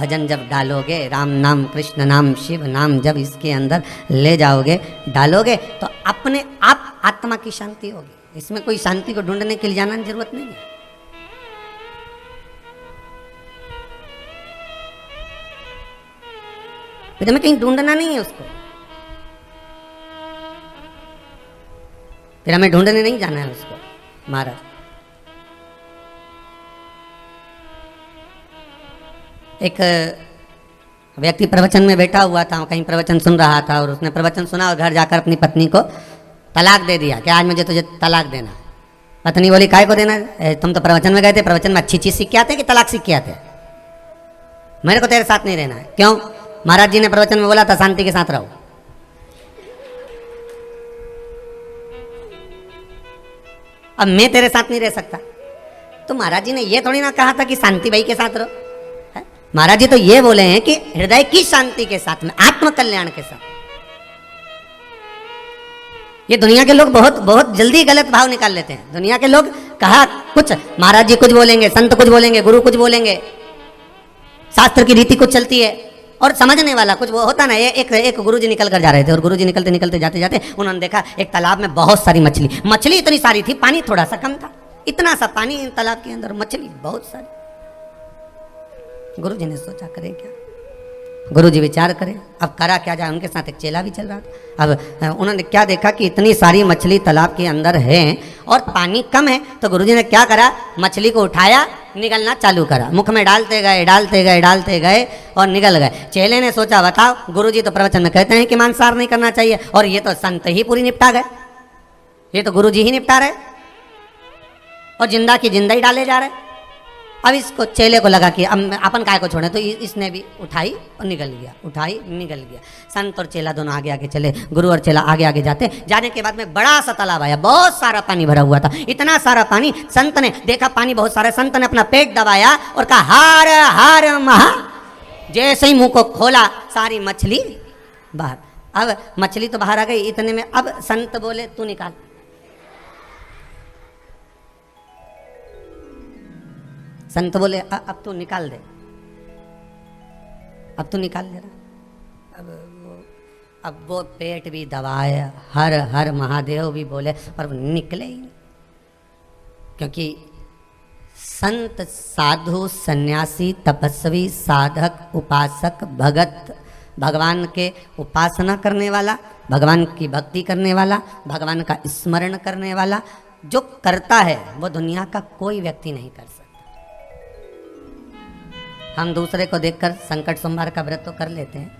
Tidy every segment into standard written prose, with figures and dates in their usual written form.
भजन जब डालोगे, राम नाम कृष्ण नाम शिव नाम जब इसके अंदर ले जाओगे, डालोगे, तो अपने आप आत्मा की शांति होगी। इसमें कोई शांति को ढूंढने के लिए जाना की जरूरत नहीं है। फिर हमें कहीं ढूंढना नहीं है उसको, फिर हमें ढूंढने नहीं जाना है उसको। महाराज एक व्यक्ति प्रवचन में बैठा हुआ था, कहीं प्रवचन सुन रहा था, और उसने प्रवचन सुना और घर जाकर अपनी पत्नी को तलाक दे दिया कि आज मुझे तुझे तलाक देना। पत्नी बोली काय को देना, तुम तो प्रवचन में गए थे, प्रवचन में अच्छी चीज सीख के आते कि तलाक सीख के आते, मेरे को तेरे साथ नहीं रहना है। क्यों? महाराज जी ने प्रवचन में बोला था शांति के साथ रहो। अब मैं तेरे साथ नहीं रह सकता, तो महाराज जी ने ये थोड़ी ना कहा था कि शांति भाई के साथ रहो। महाराज जी तो ये बोले हैं कि हृदय की शांति के साथ में, आत्म कल्याण के साथ। ये दुनिया के लोग बहुत बहुत जल्दी गलत भाव निकाल लेते हैं। दुनिया के लोग कहा कुछ, महाराज जी कुछ बोलेंगे, संत कुछ बोलेंगे, गुरु कुछ बोलेंगे, शास्त्र की रीति कुछ चलती है, और समझने वाला कुछ वो होता ना। एक गुरुजी निकल कर जा रहे थे, और गुरुजी निकलते निकलते जाते जाते उन्होंने देखा एक तालाब में बहुत सारी मछली इतनी सारी थी, पानी थोड़ा सा कम था, इतना सा पानी तालाब के अंदर, मछली बहुत सारी। गुरुजी ने सोचा करें क्या, गुरुजी विचार करें, अब करा क्या जाए। उनके साथ एक चेला भी चल रहा था। अब उन्होंने क्या देखा कि इतनी सारी मछली तालाब के अंदर है और पानी कम है, तो गुरुजी ने क्या करा, मछली को उठाया, निगलना चालू करा, मुख में डालते गए और निगल गए। चेले ने सोचा बताओ, गुरुजी तो प्रवचन में कहते हैं कि मांसाहार नहीं करना चाहिए, और ये तो संत ही पूरी निपटा गए, ये तो गुरुजी ही निपटा रहे, और जिंदा की जिंदा ही डाले जा रहे। अब इसको चेले को लगा कि अब अपन काय को छोड़े, तो इसने भी उठाई और निकल गया। संत और चेला दोनों आगे आगे चले, गुरु और चेला आगे आगे जाने के बाद में बड़ा सा तालाब आया, बहुत सारा पानी भरा हुआ था, इतना सारा पानी। संत ने देखा पानी बहुत सारा, संत ने अपना पेट दबाया और कहा हार हार महा। जैसे ही मुंह को खोला, सारी मछली बाहर। अब मछली तो बाहर आ गई, इतने में अब संत बोले तू निकाल। संत बोले अब तू निकाल दे, अब तू निकाल दे रहा। अब वो पेट भी दबाए, हर हर महादेव भी बोले, पर वो निकले ही नहीं। क्योंकि संत, साधु, सन्यासी, तपस्वी, साधक, उपासक, भगत, भगवान के उपासना करने वाला, भगवान की भक्ति करने वाला, भगवान का स्मरण करने वाला जो करता है, वो दुनिया का कोई व्यक्ति नहीं कर सकता। हम दूसरे को देखकर संकट सोमवार का व्रत तो कर लेते हैं,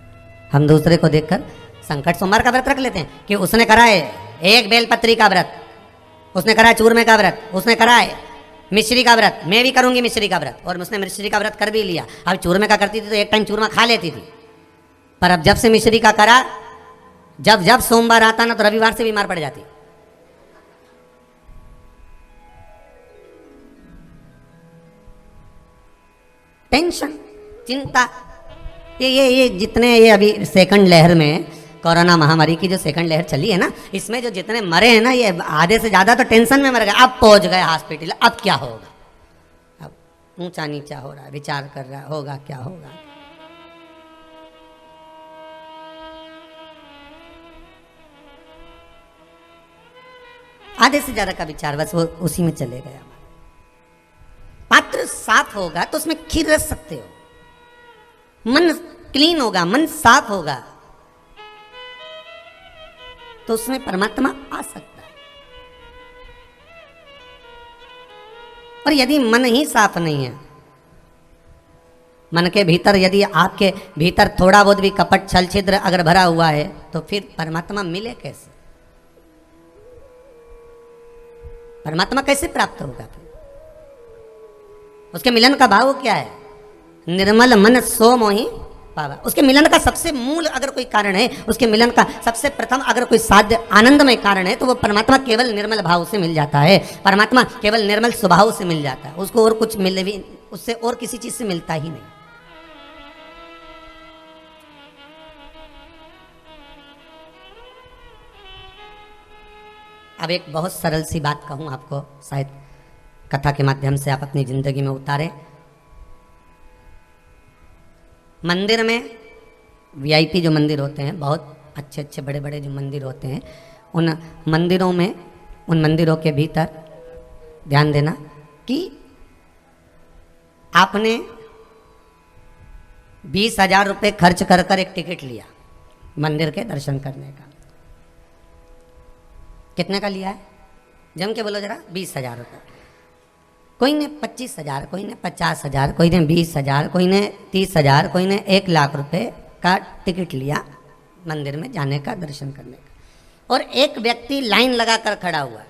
हम दूसरे को देखकर संकट सोमवार का व्रत रख लेते हैं कि उसने करा है एक बेलपत्री का व्रत, उसने करा है चूरमे का व्रत, उसने करा है मिश्री का व्रत, मैं भी करूंगी मिश्री का व्रत, और उसने मिश्री का व्रत कर भी लिया। अब चूरमे का करती थी तो एक टाइम चूरमा खा लेती थी, पर अब जब से मिश्री का करा, जब सोमवार आता ना, तो रविवार से बीमार पड़ जाती। टेंशन, चिंता, ये जितने ये अभी सेकंड लहर में, कोरोना महामारी की जो सेकंड लहर चली है ना, इसमें जो जितने मरे हैं ना, ये आधे से ज़्यादा तो टेंशन में मर गए। अब पहुंच गए हॉस्पिटल, अब क्या होगा, अब ऊंचा नीचा हो रहा है, विचार कर रहा होगा क्या होगा। आधे से ज़्यादा का विचार बस वो उसी में चले गया। पात्र साफ होगा तो उसमें खीर रख सकते हो, मन क्लीन होगा, मन साफ होगा, तो उसमें परमात्मा आ सकता है। और यदि मन ही साफ नहीं है, मन के भीतर यदि आपके भीतर थोड़ा बहुत भी कपट छल छिद्र अगर भरा हुआ है, तो फिर परमात्मा मिले कैसे, परमात्मा कैसे प्राप्त होगा? फिर उसके मिलन का भाव क्या है? निर्मल मन सो मोहि पावा। उसके मिलन का सबसे मूल अगर कोई कारण है, उसके मिलन का सबसे प्रथम अगर कोई साध्य आनंदमय कारण है, तो वो परमात्मा केवल निर्मल भाव से मिल जाता है, परमात्मा केवल निर्मल स्वभाव से मिल जाता है। उसको और कुछ मिले भी, उससे और किसी चीज से मिलता ही नहीं। अब एक बहुत सरल सी बात कहूँ आपको, शायद कथा के माध्यम से आप अपनी जिंदगी में उतारें। मंदिर में वीआईपी जो मंदिर होते हैं, बहुत अच्छे अच्छे बड़े बड़े जो मंदिर होते हैं, उन मंदिरों में, उन मंदिरों के भीतर ध्यान देना कि आपने 20,000 रुपये खर्च कर कर एक टिकट लिया मंदिर के दर्शन करने का। कितने का लिया है? जम के बोलो जरा। 20,000 रुपये। कोई ने 25,000, कोई ने 50,000, कोई ने 20,000, कोई ने 30,000, कोई ने 1,00,000 रुपये का टिकट लिया मंदिर में जाने का, दर्शन करने का। और एक व्यक्ति लाइन लगा कर खड़ा हुआ है,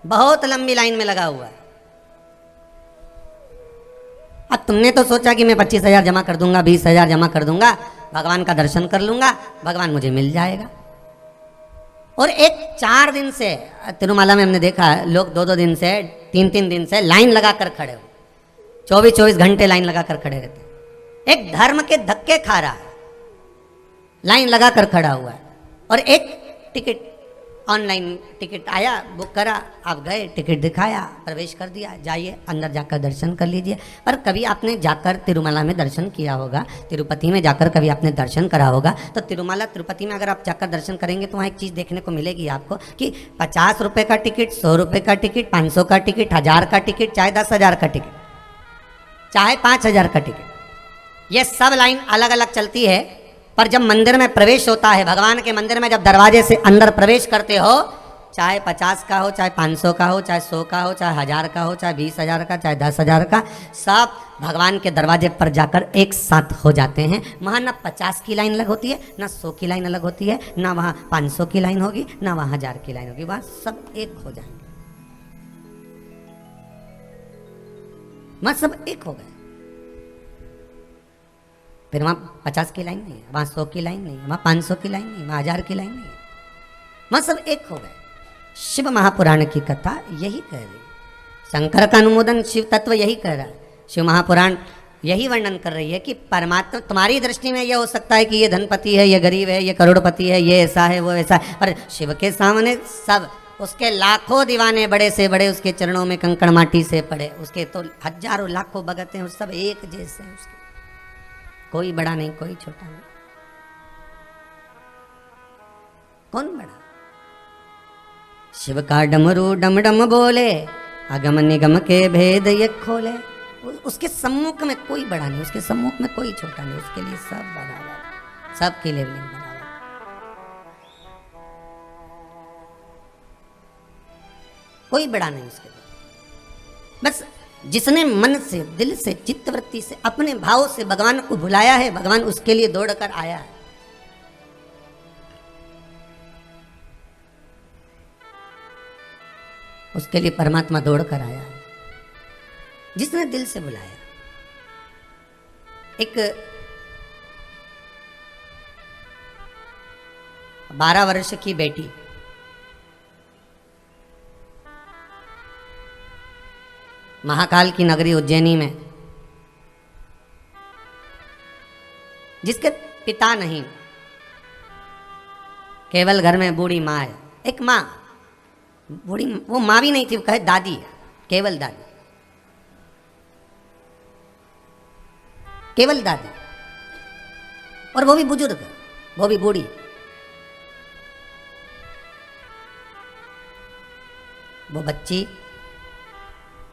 बहुत लंबी लाइन में लगा हुआ है। अब तुमने तो सोचा कि मैं 25,000 जमा कर दूंगा, 20,000 जमा कर दूंगा, भगवान का दर्शन कर लूंगा, भगवान मुझे मिल जाएगा। और एक 4 दिन से तिरुमाला में हमने देखा लोग 2-2 दिन से, 3-3 दिन से लाइन लगा कर खड़े हो, 24-24 घंटे लाइन लगा कर खड़े रहते। एक धर्म के धक्के खा रहा है, लाइन लगा कर खड़ा हुआ है। और एक टिकट, ऑनलाइन टिकट आया, बुक करा, आप गए, टिकट दिखाया, प्रवेश कर दिया, जाइए अंदर जाकर दर्शन कर लीजिए। पर कभी आपने जाकर तिरुमला में दर्शन किया होगा, तिरुपति में जाकर कभी आपने दर्शन करा होगा, तो तिरुमला तिरुपति में अगर आप जाकर दर्शन करेंगे तो वहाँ एक चीज़ देखने को मिलेगी आपको कि 50 रुपये का टिकट, 100 रुपये का टिकट, 500 का टिकट, 1000 का टिकट, चाहे 10,000 का टिकट, चाहे 5,000 का टिकट, ये सब लाइन अलग अलग चलती है। पर जब मंदिर में प्रवेश होता है, भगवान के मंदिर में जब दरवाजे से अंदर प्रवेश करते हो, चाहे 50 का हो, चाहे 500 का हो, चाहे 100 का हो, चाहे 1000 का हो, चाहे 20,000 का, चाहे 10,000 का, सब भगवान के दरवाजे पर जाकर एक साथ हो जाते हैं। वहाँ ना 50 की लाइन अलग होती है, ना 100 की लाइन अलग होती है, ना वहाँ 500 की लाइन होगी, ना वहाँ 1000 की लाइन होगी, वहाँ सब एक हो जाएंगे, वहाँ सब एक हो गए। फिर वहाँ 50 की लाइन नहीं है, वहाँ 100 की लाइन नहीं है, वहाँ 500 की लाइन नहीं है, वहाँ 1000 की लाइन नहीं है, वहाँ सब एक हो गए। शिव महापुराण की कथा यही कह रही, शंकर का अनुमोदन शिव तत्व यही कह रहा है। शिव महापुराण यही वर्णन कर रही है कि परमात्मा, तुम्हारी दृष्टि में यह हो सकता है कि ये धनपति है, ये गरीब है, ये करोड़पति है, ये ऐसा है, वो ऐसा है, पर शिव के सामने सब, उसके लाखों दीवाने बड़े से बड़े उसके चरणों में कंकड़ माटी से पड़े, उसके तो हजारों लाखों भगत हैं, सब एक जैसे हैं उसके, कोई बड़ा नहीं, कोई छोटा नहीं। कौन बड़ा? शिव का डमरू डम डम बोले, अगम निगम के भेद ये खोले। उसके सम्मुख में कोई बड़ा नहीं, उसके सम्मुख में कोई छोटा नहीं, उसके लिए सब बराबर, सबके लिए बराबर। कोई बड़ा नहीं उसके लिए। बस जिसने मन से, दिल से, चित्तवृत्ति से, अपने भाव से भगवान को बुलाया है, भगवान उसके लिए दौड़ कर आया है। उसके लिए परमात्मा दौड़ कर आया है, जिसने दिल से बुलाया। एक 12 वर्ष की बेटी महाकाल की नगरी उज्जैनी में, जिसके पिता नहीं, केवल घर में बूढ़ी माँ है, एक माँ, बूढ़ी, वो माँ भी नहीं थी, वो कहे दादी है, केवल दादी, केवल दादी, और वो भी बुजुर्ग, वो भी बूढ़ी। वो बच्ची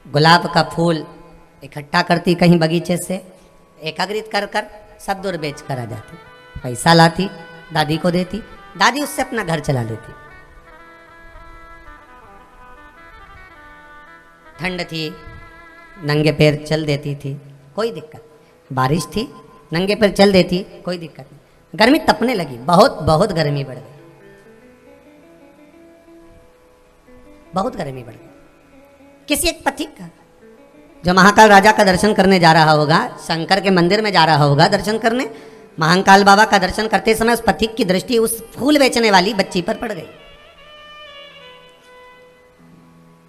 गुलाब का फूल इकट्ठा करती कहीं बगीचे से, एकाग्रित कर कर सब दूर बेच कर आ जाती, पैसा लाती, दादी को देती, दादी उससे अपना घर चला लेती। ठंड थी, नंगे पैर चल देती थी, कोई दिक्कत, बारिश थी, नंगे पैर चल देती, कोई दिक्कत नहीं। गर्मी तपने लगी, बहुत बहुत गर्मी बढ़ गई, बहुत गर्मी बढ़ गई। किसी एक पथिक का, जो महाकाल राजा का दर्शन करने जा रहा होगा, शंकर के मंदिर में जा रहा होगा दर्शन करने, महाकाल बाबा का दर्शन करते समय उस पथिक की दृष्टि उस फूल बेचने वाली बच्ची पर पड़ गई।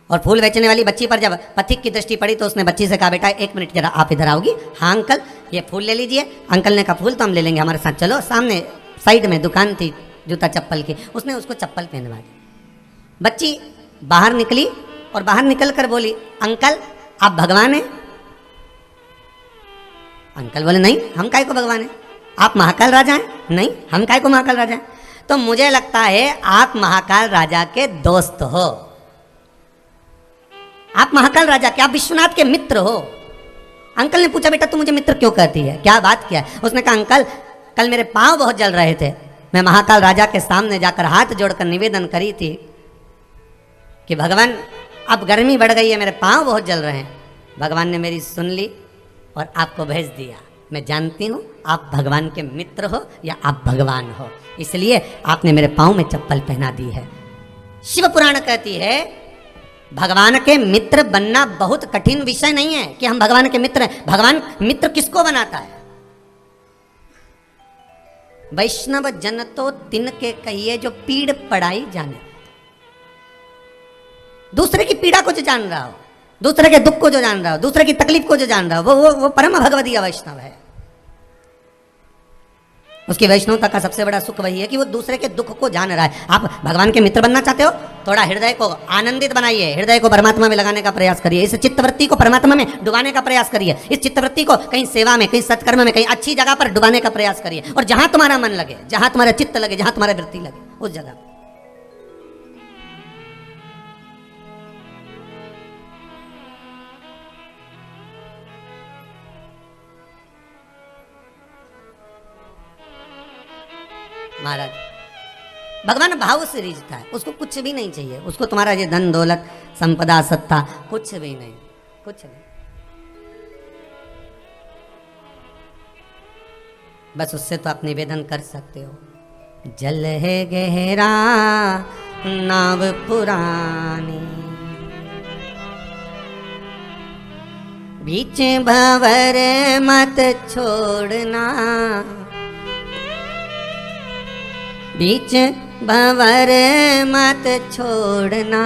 और फूल बेचने वाली बच्ची पर जब पथिक की दृष्टि पड़ी तो उसने बच्ची से कहा, बेटा 1 मिनट जरा आप इधर आओगी। हाँ अंकल, ये फूल ले लीजिए। अंकल ने कहा, फूल तो हम ले लेंगे, हमारे साथ चलो। सामने साइड में दुकान थी जूता चप्पल की, उसने उसको चप्पल पहनवा दी। बच्ची बाहर निकली और बाहर निकल कर बोली, अंकल आप भगवान हैं? अंकल बोले नहीं, हम काय को भगवान है, आप महाकाल राजा हैं, नहीं हम काय को महाकाल राजा हैं। तो मुझे लगता है आप महाकाल राजा के दोस्त हो, आप महाकाल राजा के, आप विश्वनाथ के मित्र हो। अंकल ने पूछा बेटा तू मुझे मित्र क्यों कहती है, क्या बात क्या है। उसने कहा अंकल कल मेरे पांव बहुत जल रहे थे, मैं महाकाल राजा के सामने जाकर हाथ जोड़कर निवेदन करी थी कि भगवान अब गर्मी बढ़ गई है, मेरे पांव बहुत जल रहे हैं। भगवान ने मेरी सुन ली और आपको भेज दिया। मैं जानती हूँ आप भगवान के मित्र हो या आप भगवान हो, इसलिए आपने मेरे पांव में चप्पल पहना दी है। शिव पुराण कहती है भगवान के मित्र बनना बहुत कठिन विषय नहीं है कि हम भगवान के मित्र हैं। भगवान मित्र किसको बनाता है? वैष्णव जन तो तिनके कहिए जो पीड़ पड़ाई जाने। दूसरे की पीड़ा को जो जान रहा हो, दूसरे के दुख को जो जान रहा हो, दूसरे की तकलीफ को जो जान रहा हो, वो परम भगवदीय वैष्णव है। उसकी वैष्णवता का सबसे बड़ा सुख वही है कि वो दूसरे के दुख को जान रहा है। आप भगवान के मित्र बनना चाहते हो, थोड़ा हृदय को आनंदित बनाइए, हृदय को परमात्मा में लगाने का प्रयास करिए, इस चित्तवृत्ति को परमात्मा में डुबाने का प्रयास करिए, इस चित्तवृत्ति को कहीं सेवा में, कहीं सत्कर्म में, कहीं अच्छी जगह पर डुबाने का प्रयास करिए। और जहां तुम्हारा मन लगे, जहां तुम्हारा चित्त लगे, जहां तुम्हारा वृत्ति लगे, उस जगह महाराज भगवान भाव से रीझता है, उसको कुछ भी नहीं चाहिए, उसको तुम्हारा ये धन दौलत संपदा सत्ता कुछ भी नहीं, कुछ नहीं, बस उससे तो आप निवेदन कर सकते हो। जल है गहरा नाव पुरानी, बीच भंवर मत छोड़ना, बीच भंवर मत छोड़ना,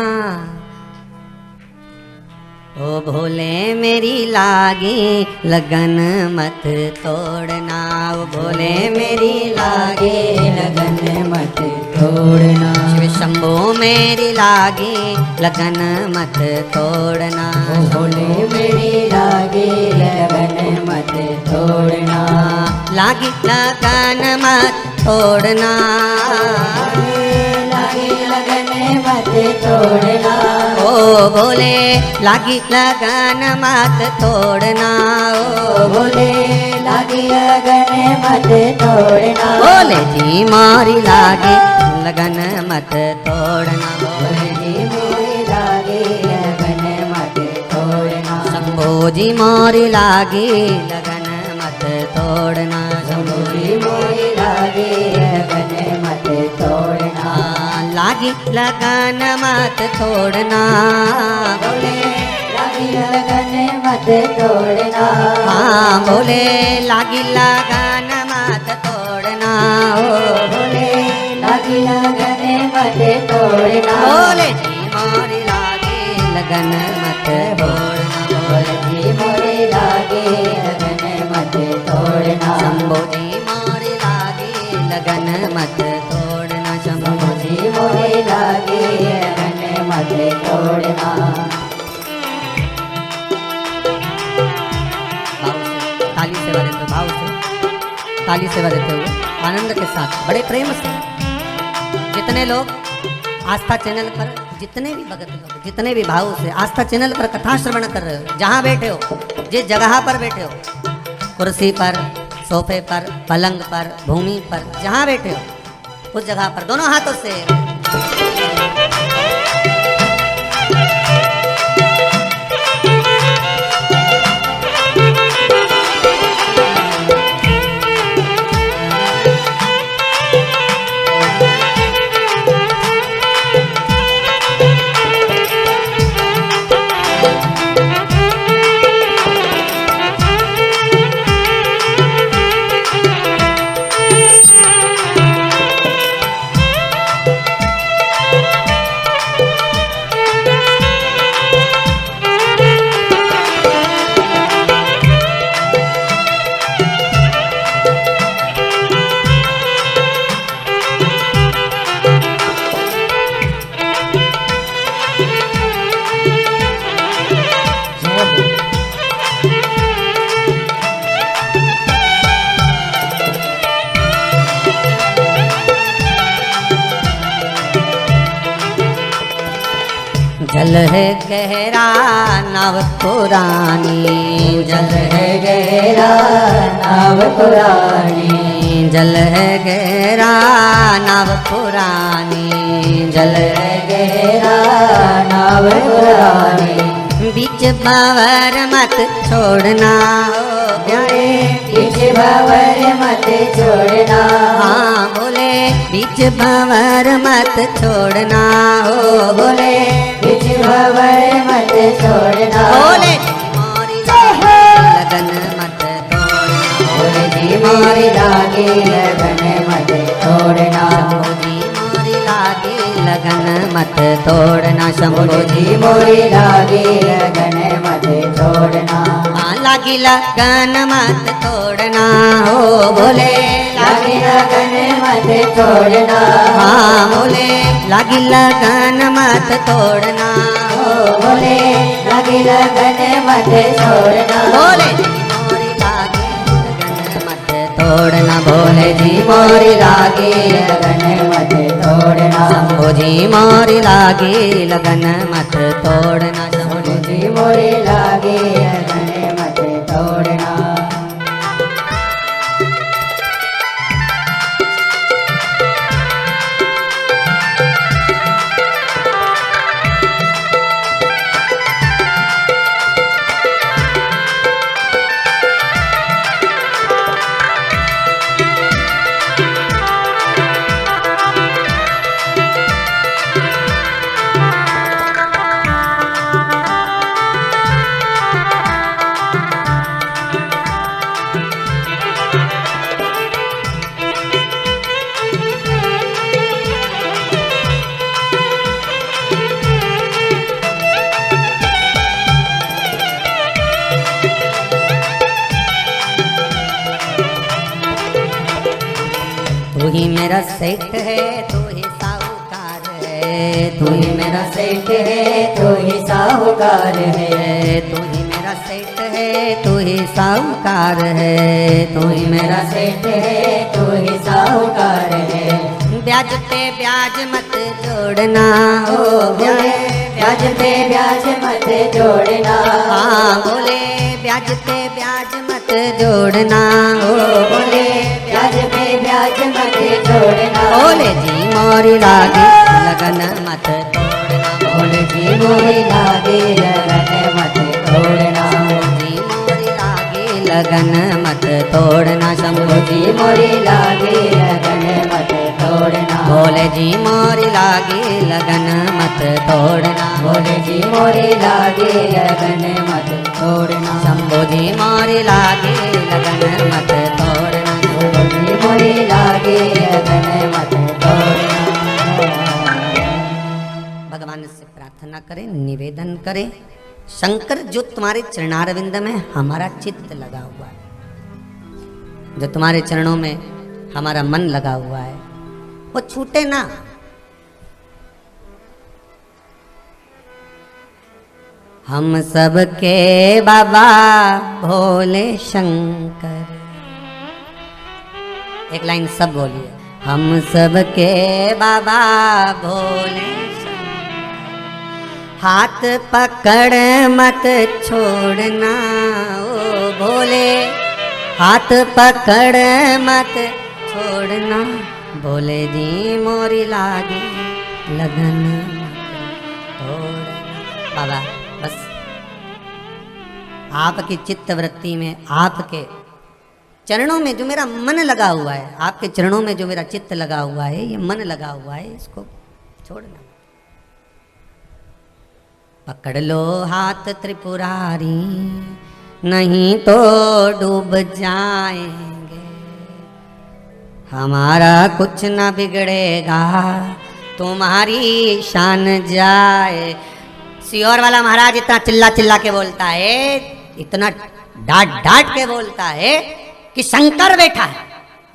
ओ भोले मेरी लागी लगन मत तोड़ना, ओ भोले मेरी लागी लगन मत तोड़ना, शिव शंभो मेरी लागी लगन मत तोड़ना, ओ भोले मेरी लागी लगन मत तोड़ना, लागी लगन मत तोड़ना, लागी लगन मत तोड़ना, ओ भोले लागी लगन मत तोड़ना, ओ भोले लागी लगन मत तोड़ना, भोले जी मारी लागी लगन मत तोड़ना, भोले जी मोरी लागी लगन मत तोड़ना, शंभो जी मोरी लागी लगन मत तोड़ना, शंभो जी मोरी लागी लगन मत तोड़ना, लागी लगन मत तोड़ना, भोले लागी लगन मत तोड़ना, हाँ भोले लागी लगन मत तोड़ना, ओ भोले लागी लगन मत तोड़ना, भोले जी मोरी लागी लगन मत तोड़ना, भोले जी मोरी लागी लगन मत तोड़ना, शंभो जी मोरी लागी लगन मत तोड़ना, शंभो जी मोरी लागी लगन मत तोड़ना। ताली सेवा देते भाव से, ताली सेवा देते हुए आनंद के साथ बड़े प्रेम से जितने लोग आस्था चैनल पर, जितने भी भगत लोग, जितने भी भाव से आस्था चैनल पर कथा श्रवण कर रहे हो, जहाँ बैठे हो, जिस जगह पर बैठे हो, कुर्सी पर, सोफे पर, पलंग पर, भूमि पर, जहाँ बैठे हो उस जगह पर दोनों हाथों से जल है गहरा नाव पुरानी, जल है गहरा नाव पुरानी, जल है गहरा नाव पुरानी, जल है गहरा नाव पुरानी। बीच बावर मत छोड़ना हो प्यारे, बीच भंवर मत छोड़ना, हाँ बोले बीच बावर मत छोड़ना हो, बोले बीच भंवर मत छोड़ना, बोले मोरी लगन मत तोड़ना, बोले जी मोरी लागे लगन मत तोड़ना, शंभू जी मोरी लागे लगन मत तोड़ना, शंभू जी मोरी लागे लगन मत तोड़ना, लागी लगन मत तोड़ना हो, बोले लागे लगन मत तोड़ना, हाँ बोले लागी लगन मत तोड़ना हो, बोले लागे लगन मत छोड़ना, बोले मोरी लागे लगन मत तोड़ना, बोले जी मोरी लागे लगन मत तोड़ना, शंभू जी मोरी लागे लगन मत तोड़ना, शंभू जी मोरी लागे लगन मत तोड़ना। तू ही मेरा सेठ है, तू ही साहूकार है, तू ही मेरा सेठ है, तू ही साहूकार है, तू ही मेरा सेठ है, तू ही साहूकार है, तू ही मेरा सेठ है, तू ही साहूकार है। ब्याज पे ब्याज मत जोड़ना हो, बोले ब्याज पे ब्याज मत जोड़ना, हाँ बोले ब्याज पे ब्याज मत जोड़ना हो, बोले ब्याज पे ब्याज मत जोड़ना, बोले जी मोरी लागे लगन मत तोड़ना, बोले जी मोरी लागे लगन मत तोड़ना, जी मोरी लागे लगन मत तोड़ना, शंभू जी मोरी लागे लगन मत तोड़ना, बोले जी मोरी लागे लगन मत तोड़ना, बोले जी मोरी लागे लगन मत तोड़ना, शंभू जी मोरी लागे लगन मत तोड़ना, बोले जी मोरी लागे लगन मत तोड़ना। भगवान से प्रार्थना करें, निवेदन करें, शंकर जो तुम्हारे चरणारविंद में हमारा चित्त लगा हुआ है, जो तुम्हारे चरणों में हमारा मन लगा हुआ है, वो छूटे ना। हम सबके बाबा भोले शंकर, एक लाइन सब बोलिए, हम सबके बाबा भोले शंकर, हाथ पकड़ मत छोड़ना ओ भोले, हाथ पकड़ मत छोड़ना, भोले जी मोरी लागे लगन छोड़ना। बाबा बस आपकी चित्त वृत्ति में, आपके चरणों में जो मेरा मन लगा हुआ है, आपके चरणों में जो मेरा चित्त लगा हुआ है, ये मन लगा हुआ है, इसको छोड़ना। पकड़ लो हाथ त्रिपुरारी, नहीं तो डूब जाएंगे, हमारा कुछ ना बिगड़ेगा, तुम्हारी शान जाए। सियोर वाला महाराज इतना चिल्ला चिल्ला के बोलता है, इतना डांट डांट के बोलता है कि शंकर बैठा है,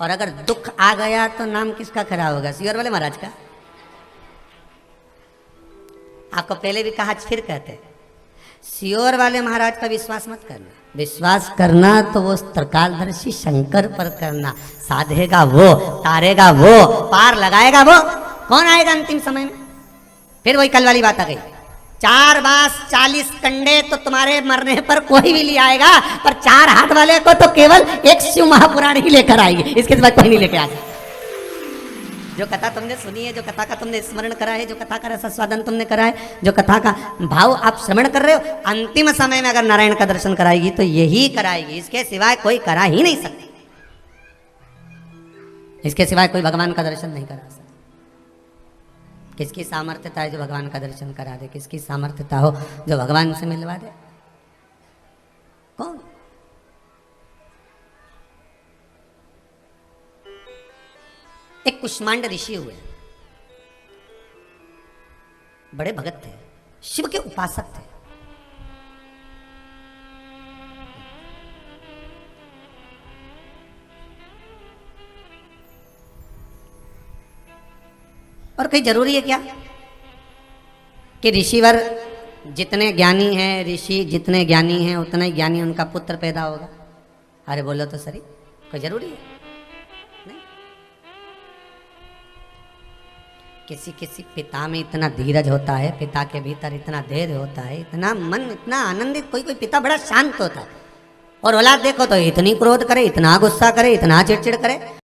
और अगर दुख आ गया तो नाम किसका खड़ा होगा? सियोर वाले महाराज का। आपको पहले भी कहा, आज फिर कहते हैं, सियोर वाले महाराज का विश्वास मत करना, विश्वास करना तो वो त्रिकालदर्शी शंकर पर करना। साधेगा वो, तारेगा वो, पार लगाएगा वो। कौन आएगा अंतिम समय में? फिर वही कल वाली बात आ गई, 4 बांस 40 कंडे तो तुम्हारे मरने पर कोई भी ले आएगा, पर 4 हाथ वाले को तो केवल एक शिव महापुराण ही लेकर आएगी, इसके बाद कोई नहीं लेकर आएगा। जो कथा तुमने सुनी है, जो कथा का तुमने स्मरण करा है, जो कथा का रसास्वादन तुमने करा है, जो कथा का भाव आप श्रवण कर रहे हो, अंतिम समय में अगर नारायण का दर्शन कराएगी तो यही कराएगी, इसके सिवाय कोई करा ही नहीं सकती। इसके सिवाय कोई भगवान का दर्शन नहीं करा सकता। किसकी सामर्थ्यता है जो भगवान का दर्शन करा दे? किसकी सामर्थ्यता हो जो भगवान से मिलवा दे? कौन? एक कुष्मांड ऋषि हुए, बड़े भगत थे, शिव के उपासक थे। और कहीं जरूरी है क्या कि ऋषिवर जितने ज्ञानी हैं, ऋषि जितने ज्ञानी हैं उतना ही ज्ञानी उनका पुत्र पैदा होगा? अरे बोलो तो सही, कोई जरूरी है? नहीं। किसी किसी पिता में इतना धीरज होता है, पिता के भीतर इतना धैर्य होता है, इतना मन इतना आनंदित, कोई कोई पिता बड़ा शांत होता है, और औलाद देखो तो इतनी क्रोध करे, इतना गुस्सा करे, इतना चिड़चिड़ करे।